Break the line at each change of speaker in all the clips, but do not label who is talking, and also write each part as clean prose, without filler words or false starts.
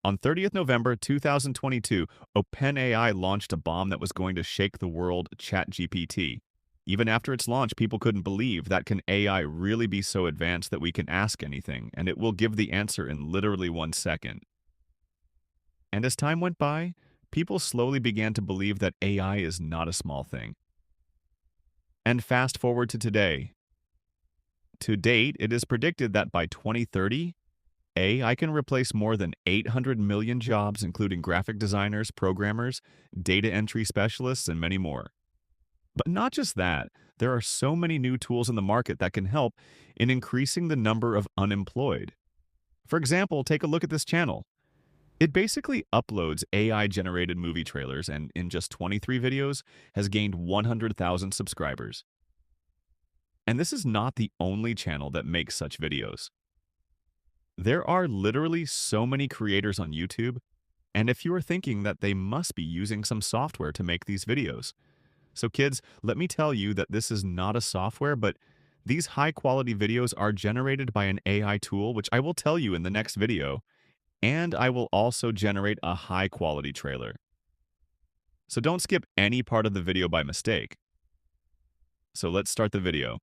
On 30th November 2022, OpenAI launched a bomb that was going to shake the world, ChatGPT. Even after its launch, people couldn't believe that can AI really be so advanced that we can ask anything, and it will give the answer in literally 1 second. And as time went by, people slowly began to believe that AI is not a small thing. And fast forward to today. To date, it is predicted that by 2030, AI can replace more than 800 million jobs, including graphic designers, programmers, data entry specialists, and many more. But not just that, there are so many new tools in the market that can help in increasing the number of unemployed. For example, take a look at this channel. It basically uploads AI-generated movie trailers and in just 23 videos has gained 100,000 subscribers. And this is not the only channel that makes such videos. There are literally so many creators on YouTube, and if you are thinking that they must be using some software to make these videos. So kids, let me tell you that this is not a software, but these high-quality videos are generated by an AI tool, which I will tell you in the next video, and I will also generate a high-quality trailer. So don't skip any part of the video by mistake. So let's start the video.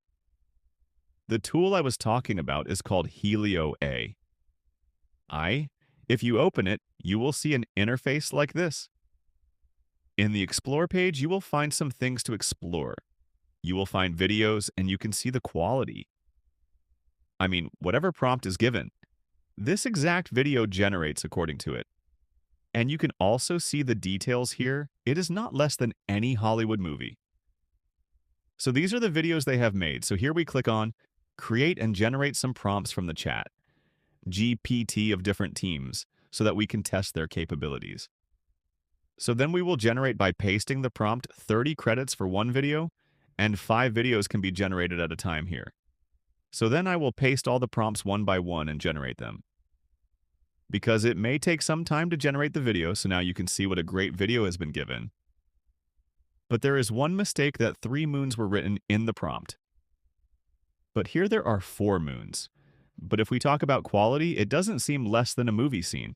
The tool I was talking about is called Helio A. If you open it, you will see an interface like this. In the Explore page, you will find some things to explore. You will find videos, and you can see the quality. I mean, whatever prompt is given, this exact video generates according to it. And you can also see the details here. It is not less than any Hollywood movie. So these are the videos they have made. So here we click on Create and generate some prompts from the chat. GPT of different teams so that we can test their capabilities. So then we will generate by pasting the prompt 30 credits for one video, and 5 videos can be generated at a time here. So then I will paste all the prompts one by one and generate them. Because it may take some time to generate the video, so now you can see what a great video has been given. But there is one mistake that 3 moons were written in the prompt. But here there are 4 moons. But if we talk about quality, it doesn't seem less than a movie scene.